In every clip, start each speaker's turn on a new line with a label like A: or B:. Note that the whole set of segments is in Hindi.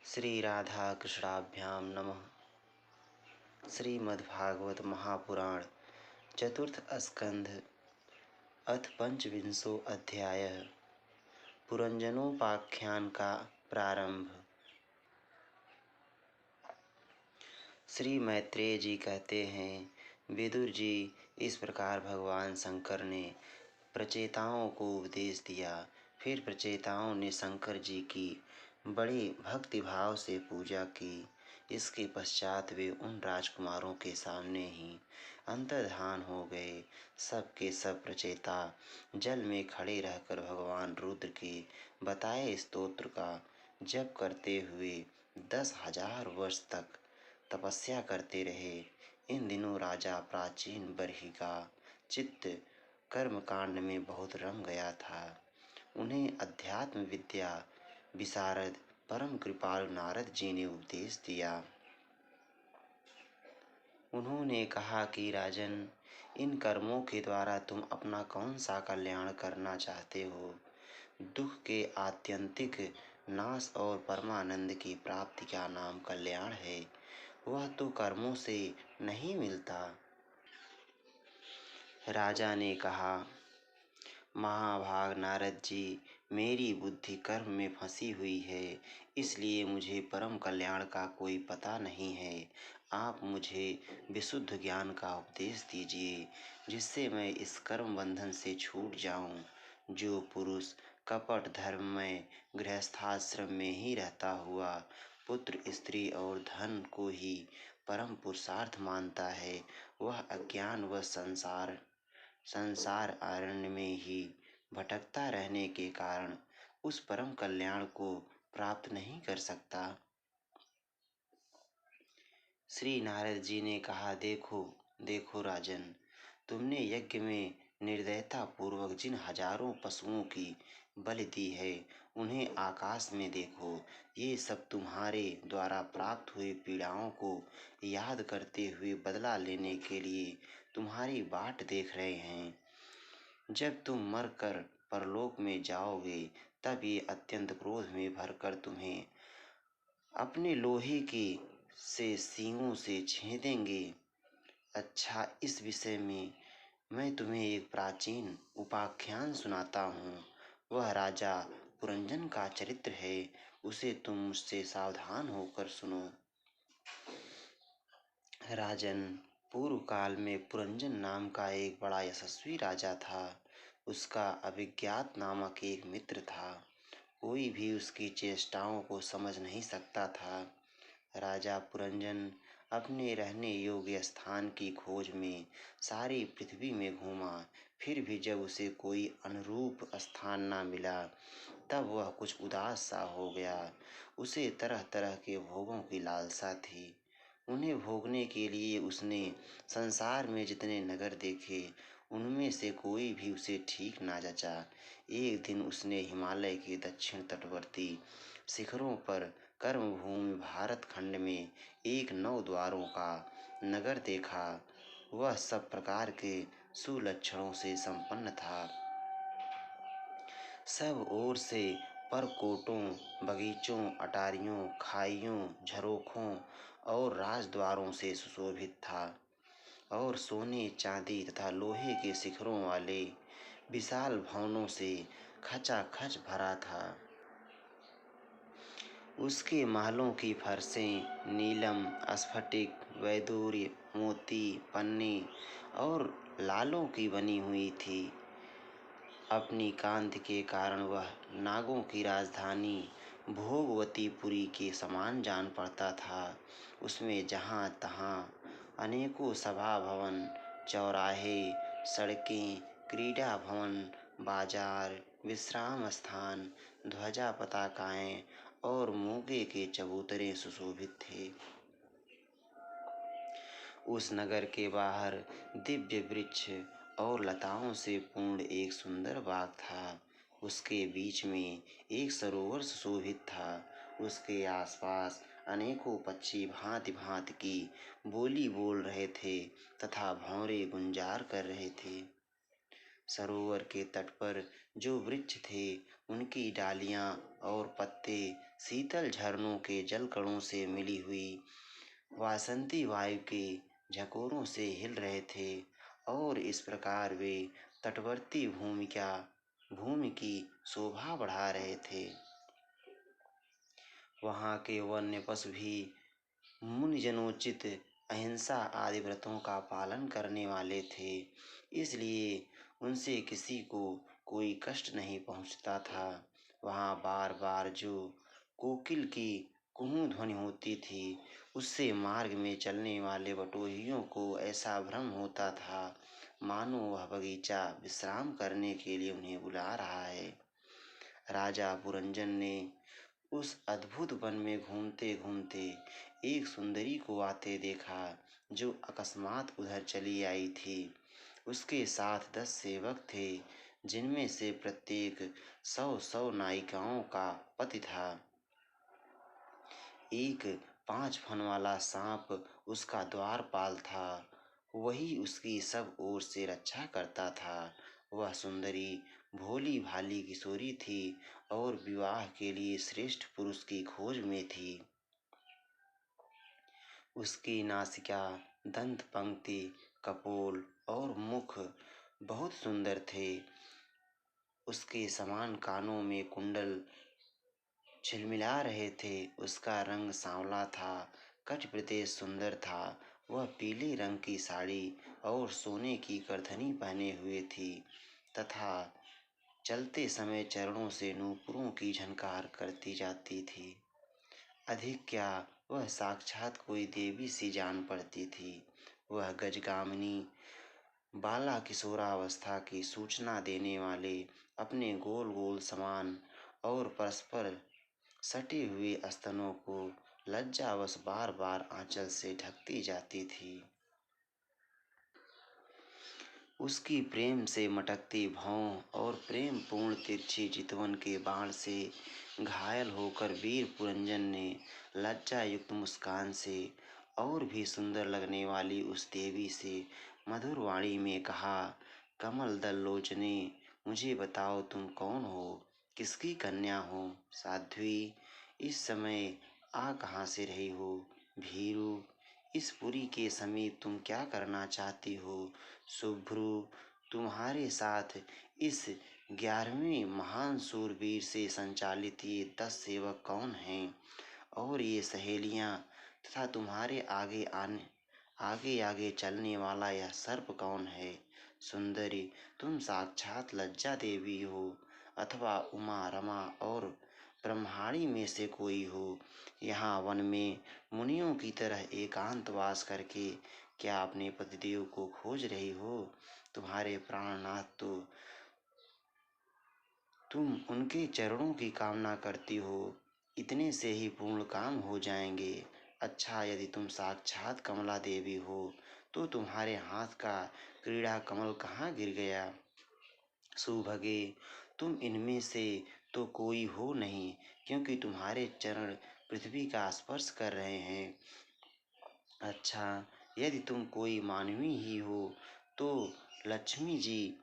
A: श्री राधा कृष्णाभ्याम नमः। श्रीमद्भागवत महापुराण चतुर्थ स्कंध अथ पंचविंशो अध्याय। पुरंजनोपाख्यान का प्रारंभ। श्री मैत्रेय जी कहते हैं, विदुर जी, इस प्रकार भगवान शंकर ने प्रचेताओं को उपदेश दिया। फिर प्रचेताओं ने शंकर जी की बड़े भक्तिभाव से पूजा की। इसके पश्चात वे उन राजकुमारों के सामने ही अंतर्धान हो गए। सब के सब प्रचेता जल में खड़े रहकर भगवान रुद्र के बताए स्तोत्र का जप करते हुए 10,000 वर्ष तक तपस्या करते रहे। इन दिनों राजा प्राचीन बरही का चित्त कर्मकांड में बहुत रम गया था। उन्हें अध्यात्म विद्या विशारद परम कृपालु नारद जी ने उपदेश दिया। उन्होंने कहा कि राजन, इन कर्मों के द्वारा तुम अपना कौन सा कल्याण करना चाहते हो? दुख के आत्यंतिक नाश और परमानंद की प्राप्ति का नाम कल्याण है। वह तो कर्मों से नहीं मिलता। राजा ने कहा, महाभाग नारद जी, मेरी बुद्धि कर्म में फंसी हुई है, इसलिए मुझे परम कल्याण का कोई पता नहीं है। आप मुझे विशुद्ध ज्ञान का उपदेश दीजिए, जिससे मैं इस कर्म बंधन से छूट जाऊं। जो पुरुष कपट धर्म में गृहस्थाश्रम में ही रहता हुआ पुत्र स्त्री और धन को ही परम पुरुषार्थ मानता है, वह अज्ञान व संसार अरण्य में ही भटकता रहने के कारण उस परम कल्याण को प्राप्त नहीं कर सकता। श्री नारद जी ने कहा, देखो देखो राजन, तुमने यज्ञ में निर्दयता पूर्वक जिन हजारों पशुओं की बलि दी है, उन्हें आकाश में देखो। ये सब तुम्हारे द्वारा प्राप्त हुई पीड़ाओं को याद करते हुए बदला लेने के लिए तुम्हारी बाट देख रहे हैं। जब तुम मरकर परलोक में जाओगे, तब ये अत्यंत क्रोध में भरकर तुम्हें अपने लोहे के से सींगों से छेदेंगे। अच्छा, इस विषय में मैं तुम्हें एक प्राचीन उपाख्यान सुनाता हूँ। वह राजा पुरंजन का चरित्र है। उसे तुम मुझसे सावधान होकर सुनो। राजन, पूर्व काल में पुरंजन नाम का एक बड़ा यशस्वी राजा था। उसका अभिज्ञात नामक एक मित्र था। कोई भी उसकी चेष्टाओं को समझ नहीं सकता था। राजा पुरंजन अपने रहने योग्य स्थान की खोज में सारी पृथ्वी में घूमा। फिर भी जब उसे कोई अनुरूप स्थान न मिला, तब वह कुछ उदास सा हो गया। उसे तरह तरह के भोगों की लालसा थी। उन्हें भोगने के लिए उसने संसार में जितने नगर देखे, उनमें से कोई भी उसे ठीक ना जचा। एक दिन उसने हिमालय के दक्षिण तटवर्ती शिखरों पर कर्मभूमि भारत खंड में एक 9 द्वारों का नगर देखा। वह सब प्रकार के सुलक्षणों से संपन्न था। सब ओर से परकोटों, बगीचों, अटारियों, खाइयों, झरोखों और राजद्वारों से सुशोभित था और सोने, चांदी तथा लोहे के शिखरों वाले विशाल भवनों से खचाखच भरा था। उसके महलों की फर्शें नीलम, स्फटिक, वैदूर्य, मोती, पन्नी और लालों की बनी हुई थी। अपनी कांति के कारण वह नागों की राजधानी भोगवतीपुरी के समान जान पड़ता था। उसमें जहाँ तहाँ अनेकों सभा भवन, चौराहे, सड़कें, क्रीड़ा भवन, बाजार, विश्राम स्थान, ध्वजा पताकाएं और मोगे के चबूतरे सुशोभित थे। उस नगर के बाहर दिव्य वृक्ष और लताओं से पूर्ण एक सुंदर बाग था। उसके बीच में एक सरोवर सुशोभित था। उसके आसपास अनेकों पक्षी भांति भांति की बोली बोल रहे थे तथा भंवरे गुंजार कर रहे थे। सरोवर के तट पर जो वृक्ष थे, उनकी डालियां और पत्ते शीतल झरनों के जलकणों से मिली हुई वासंती वायु के झकोरों से हिल रहे थे और इस प्रकार वे तटवर्ती भूमि की शोभा बढ़ा रहे थे। वहाँ के वन्य पशु भी मुनिजनोचित अहिंसा आदि व्रतों का पालन करने वाले थे, इसलिए उनसे किसी को कोई कष्ट नहीं पहुँचता था। वहाँ बार बार जो कोकिल की कुहू ध्वनि होती थी, उससे मार्ग में चलने वाले बटोहियों को ऐसा भ्रम होता था मानो वह बगीचा विश्राम करने के लिए उन्हें बुला रहा है। राजा पुरंजन ने उस अद्भुत वन में घूमते घूमते एक सुंदरी को आते देखा, जो अकस्मात उधर चली आई थी। उसके साथ 10 सेवक थे, जिनमें से प्रत्येक 100 नायिकाओं का पति था। एक 5 फन वाला सांप उसका द्वारपाल था, वही उसकी सब ओर से रक्षा करता था। वह सुंदरी भोली भाली किशोरी थी और विवाह के लिए श्रेष्ठ पुरुष की खोज में थी। उसकी नासिका, दंत पंक्ति, कपोल और मुख बहुत सुंदर थे। उसके समान कानों में कुंडल झिलमिला रहे थे। उसका रंग सांवला था, कट प्रदेश सुंदर था। वह पीले रंग की साड़ी और सोने की करधनी पहने हुए थी तथा चलते समय चरणों से नूपुरों की झनकार करती जाती थी। अधिक क्या, वह साक्षात कोई देवी सी जान पड़ती थी। वह गजगामिनी बाला किशोरावस्था की सूचना देने वाले अपने गोल गोल समान और परस्पर सटे हुए स्तनों को लज्जावश बार बार आंचल से ढकती जाती थी। उसकी प्रेम से मटकती भौं और प्रेम पूर्ण तिरछी चितवन के बाण से घायल होकर वीर पुरंजन ने लज्जा युक्त मुस्कान से और भी सुंदर लगने वाली उस देवी से मधुर वाणी में कहा, कमल दल लोचने, मुझे बताओ तुम कौन हो, किसकी कन्या हो। साध्वी, इस समय आ कहाँ से रही हो। भीरु, इस पुरी के समीप तुम क्या करना चाहती हो। शुभ्रु, तुम्हारे साथ इस 11वें महान शूरवीर से संचालित ये 10 सेवक कौन हैं और ये सहेलियां तथा तुम्हारे आगे आगे चलने वाला यह सर्प कौन है। सुंदरी, तुम साक्षात लज्जा देवी हो अथवा उमा, रमा और ब्रह्माणी में से कोई हो। यहाँ वन में मुनियों की तरह एकांतवास करके क्या अपने पतिदेव को खोज रही हो। तुम्हारे प्राणनाथ तो तुम उनके चरणों की कामना करती हो, इतने से ही पूर्ण काम हो जाएंगे। अच्छा, यदि तुम साक्षात कमला देवी हो तो तुम्हारे हाथ का क्रीड़ा कमल कहाँ गिर गया। सुभगे, तुम इनमें से तो कोई हो नहीं, क्योंकि तुम्हारे चरण पृथ्वी का स्पर्श कर रहे हैं। अच्छा, यदि तुम कोई मानवी ही हो तो लक्ष्मी जी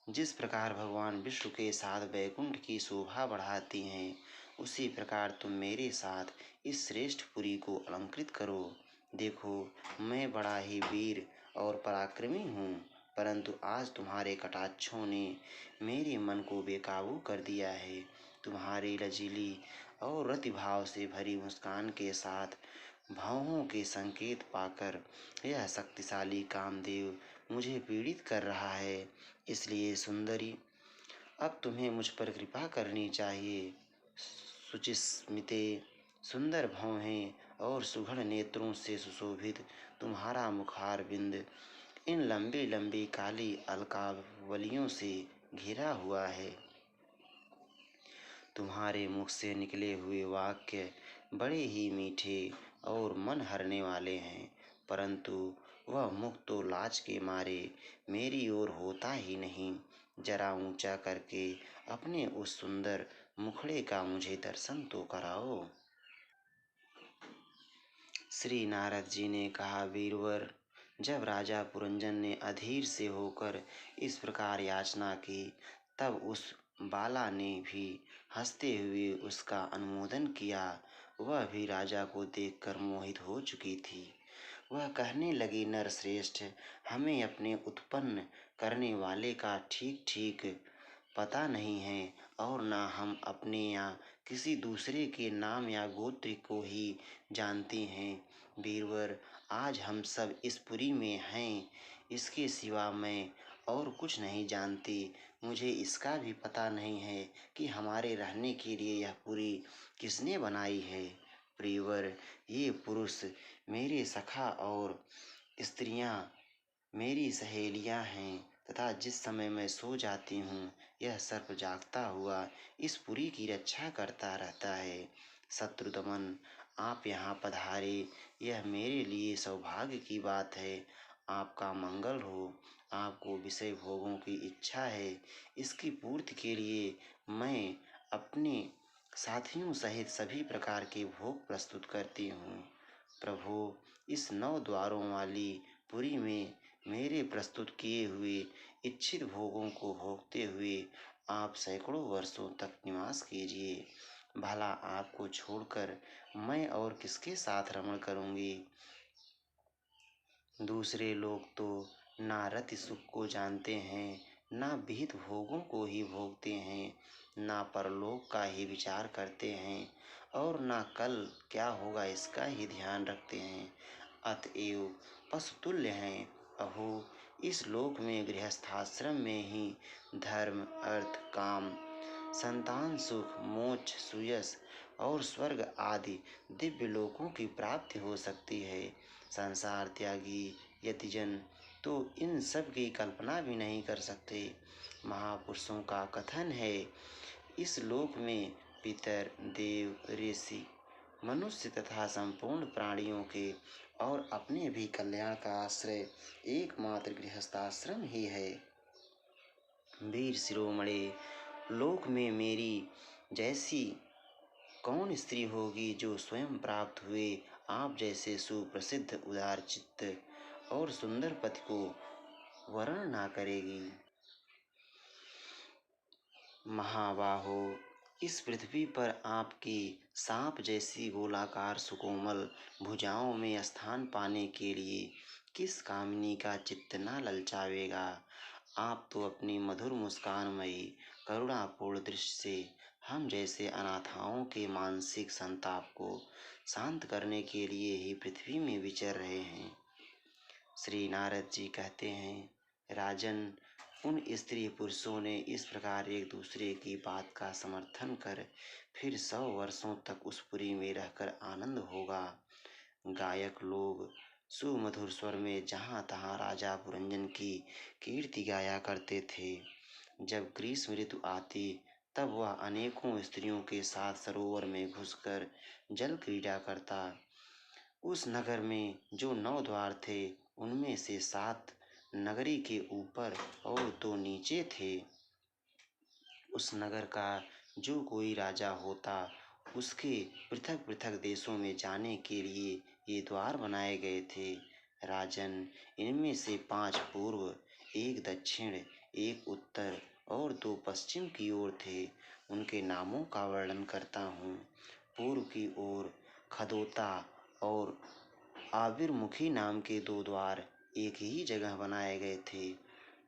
A: जिस प्रकार भगवान विष्णु के साथ वैकुंठ की शोभा बढ़ाती हैं, उसी प्रकार तुम मेरे साथ इस श्रेष्ठ पुरी को अलंकृत करो। देखो, मैं बड़ा ही वीर और पराक्रमी हूँ, परंतु आज तुम्हारे कटाक्षों ने मेरे मन को बेकाबू कर दिया है। तुम्हारी लजीली और रतिभाव से भरी मुस्कान के साथ भावों के संकेत पाकर यह शक्तिशाली कामदेव मुझे पीड़ित कर रहा है। इसलिए सुंदरी, अब तुम्हें मुझ पर कृपा करनी चाहिए। सुचिस्मिते, सुंदर भौहें और सुघड़ नेत्रों से सुशोभित तुम्हारा मुखार बिंद इन लंबी लंबी काली अलकावलियों से घिरा हुआ है। तुम्हारे मुख से निकले हुए वाक्य बड़े ही मीठे और मन हरने वाले हैं, परंतु वह मुख तो लाज के मारे मेरी ओर होता ही नहीं। जरा ऊंचा करके अपने उस सुंदर मुखड़े का मुझे दर्शन तो कराओ। श्री नारद जी ने कहा, वीरवर, जब राजा पुरंजन ने अधीर से होकर इस प्रकार याचना की, तब उस बाला ने भी हंसते हुए उसका अनुमोदन किया। वह भी राजा को देखकर मोहित हो चुकी थी। वह कहने लगी, नरश्रेष्ठ, हमें अपने उत्पन्न करने वाले का ठीक ठीक पता नहीं है और ना हम अपने या किसी दूसरे के नाम या गोत्र को ही जानते हैं। वीरवर, आज हम सब इस पुरी में हैं, इसके सिवा मैं और कुछ नहीं जानती। मुझे इसका भी पता नहीं है कि हमारे रहने के लिए यह पुरी किसने बनाई है। प्रियवर, ये पुरुष मेरे सखा और स्त्रियां मेरी सहेलियां हैं तथा जिस समय मैं सो जाती हूँ यह सर्प जागता हुआ इस पुरी की रक्षा करता रहता है। शत्रुदमन, आप यहाँ पधारे, यह मेरे लिए सौभाग्य की बात है। आपका मंगल हो। आपको विषय भोगों की इच्छा है, इसकी पूर्ति के लिए मैं अपने साथियों सहित सभी प्रकार के भोग प्रस्तुत करती हूँ। प्रभु, इस 9 द्वारों वाली पुरी में मेरे प्रस्तुत किए हुए इच्छित भोगों को भोगते हुए आप सैकड़ों वर्षों तक निवास कीजिए। भला आपको छोड़कर मैं और किसके साथ रमण करूंगी। दूसरे लोग तो ना रति सुख को जानते हैं, ना विहित भोगों को ही भोगते हैं, ना परलोक का ही विचार करते हैं और ना कल क्या होगा इसका ही ध्यान रखते हैं। अतएव पशुतुल्य हैं। अहो, इस लोक में गृहस्थाश्रम में ही धर्म, अर्थ, काम, संतान सुख, मोक्ष, सुयस और स्वर्ग आदि दिव्य लोकों की प्राप्ति हो सकती है। संसार त्यागी यतिजन तो इन सब की कल्पना भी नहीं कर सकते। महापुरुषों का कथन है, इस लोक में पितर, देव, ऋषि, मनुष्य तथा संपूर्ण प्राणियों के और अपने भी कल्याण का आश्रय एकमात्र गृहस्थाश्रम ही है। वीर शिरोमणि, लोक में मेरी जैसी कौन स्त्री होगी जो स्वयं प्राप्त हुए आप जैसे सुप्रसिद्ध, उदार चित्त और सुंदर पति को वर्ण ना करेगी। महाबाहो, इस पृथ्वी पर आपकी सांप जैसी गोलाकार सुकोमल भुजाओं में स्थान पाने के लिए किस कामिनी का चित्त न ललचावेगा। आप तो अपनी मधुर मुस्कानमयी करुणापूर्ण दृश्य से हम जैसे अनाथाओं के मानसिक संताप को शांत करने के लिए ही पृथ्वी में विचर रहे हैं। श्री नारद जी कहते हैं, राजन, उन स्त्री पुरुषों ने इस प्रकार एक दूसरे की बात का समर्थन कर फिर 100 वर्षों तक उस पुरी में रहकर आनंद होगा। गायक लोग सुमधुर स्वर में जहाँ तहाँ राजा पुरंजन की कीर्ति गाया करते थे। जब ग्रीष्म ऋतु आती तब वह अनेकों स्त्रियों के साथ सरोवर में घुसकर जल क्रीड़ा करता। उस नगर में जो 9 द्वार थे उनमें से 7 नगरी के ऊपर और 2 नीचे थे। उस नगर का जो कोई राजा होता उसके पृथक पृथक देशों में जाने के लिए ये द्वार बनाए गए थे। राजन, इनमें से 5 पूर्व, 1 दक्षिण, 1 उत्तर और 2 पश्चिम की ओर थे। उनके नामों का वर्णन करता हूँ। पूर्व की ओर खदोता और आविर्मुखी नाम के 2 द्वार एक ही जगह बनाए गए थे।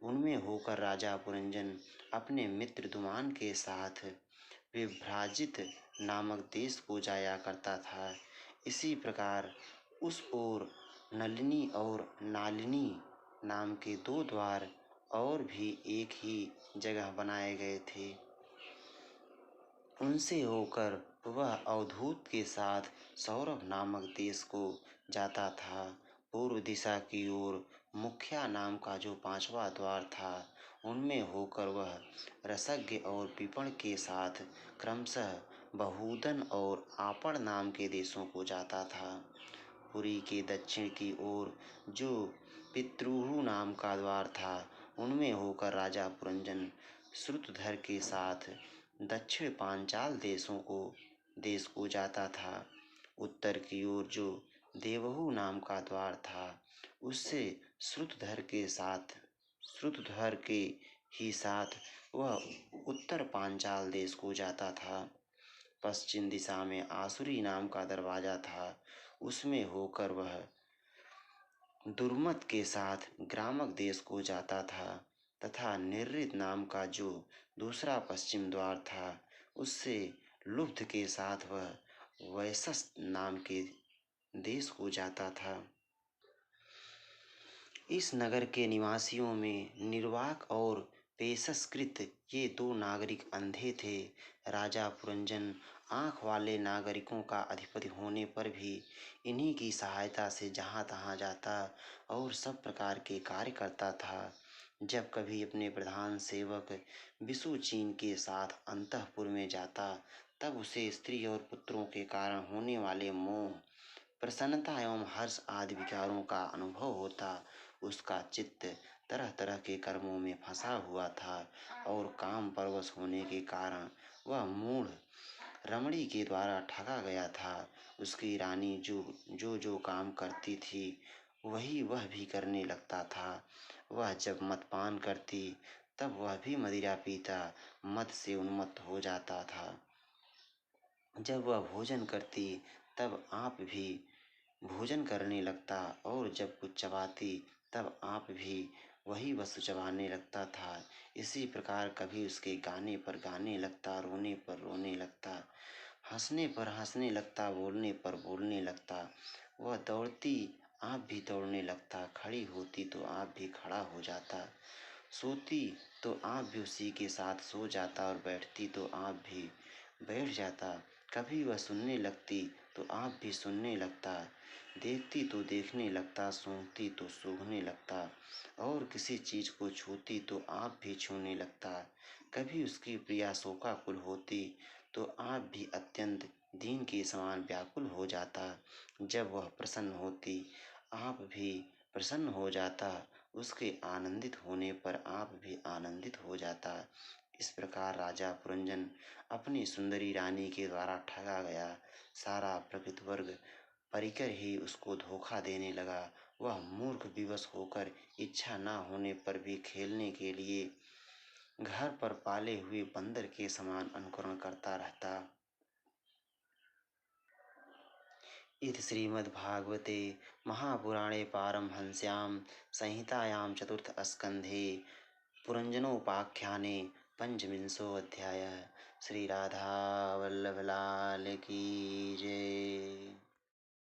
A: उनमें होकर राजा पुरंजन अपने मित्र दुमान के साथ विभ्राजित नामक देश को जाया करता था। इसी प्रकार उस ओर नलिनी और नालिनी नाम के 2 द्वार और भी एक ही जगह बनाए गए थे। उनसे होकर वह अवधूत के साथ सौरभ नामक देश को जाता था। पूर्व दिशा की ओर मुखिया नाम का जो 5वां द्वार था उनमें होकर वह रसज्ञ और पिपण के साथ क्रमशः बहुदन और आपण नाम के देशों को जाता था। पुरी के दक्षिण की ओर जो पितृहु नाम का द्वार था उनमें होकर राजा पुरंजन श्रुतधर के साथ दक्षिण पांचाल देश को जाता था। उत्तर की ओर जो देवहु नाम का द्वार था उससे श्रुतधर के ही साथ वह उत्तर पांचाल देश को जाता था। पश्चिम दिशा में आसुरी नाम का दरवाजा था, उसमें होकर वह दुर्मत के साथ ग्रामक देश को जाता था तथा निर्रित नाम का जो दूसरा पश्चिम द्वार था, उससे लुब्ध के साथ वह वैशस नाम के देश को जाता था। इस नगर के निवासियों में निर्वाक और पेशस्कृत ये दो नागरिक अंधे थे। राजा पुरंजन आँख वाले नागरिकों का अधिपति होने पर भी इन्हीं की सहायता से जहाँ तहाँ जाता और सब प्रकार के कार्य करता था। जब कभी अपने प्रधान सेवक बिसुचीन के साथ अंतःपुर में जाता, तब उसे स्त्री और पुत्रों के कारण होने वाले मोह, प्रसन्नता एवं हर्ष आदि विकारों का अनुभव होता। उसका चित्त तरह तरह के कर्मों में फंसा हुआ था और काम परवश होने के कारण वह मूढ़ रमणी के द्वारा ठगा गया था। उसकी रानी जो काम करती थी, वही वह भी करने लगता था। वह जब मदपान करती, तब वह भी मदिरा पीता मद से उन्मत्त हो जाता था। जब वह भोजन करती, तब आप भी भोजन करने लगता और जब कुछ चबाती, तब आप भी वही वस्तु चबाने लगता था। इसी प्रकार कभी उसके गाने पर गाने लगता, रोने पर रोने लगता, हंसने पर हंसने लगता, बोलने पर बोलने लगता। वह दौड़ती, आप भी दौड़ने लगता, खड़ी होती तो आप भी खड़ा हो जाता, सोती तो आप भी उसी के साथ सो जाता और बैठती तो आप भी बैठ जाता। कभी वह सुनने लगती तो आप भी सुनने लगता, देखती तो देखने लगता, सूंघती तो सूंघने लगता और किसी चीज को छूती तो आप भी छूने लगता। कभी उसकी प्रिया शोकाकुल होती तो आप भी अत्यंत दीन के समान व्याकुल हो जाता। जब वह प्रसन्न होती, आप भी प्रसन्न हो जाता, उसके आनंदित होने पर आप भी आनंदित हो जाता। इस प्रकार राजा पुरंजन अपनी सुंदरी रानी के द्वारा ठगा गया। सारा प्रकृत वर्ग परिकर ही उसको धोखा देने लगा। वह मूर्ख विवश होकर इच्छा न होने पर भी खेलने के लिए घर पर पाले हुए बंदर के समान अनुकरण करता रहता। इति श्रीमद्भागवते महापुराणे पारमहंस्यां संहितायां चतुर्थस्कन्धे पुरञ्जनोपाख्याने पंचविंशोऽध्यायः। श्री राधा वल्लभ लाल की जय।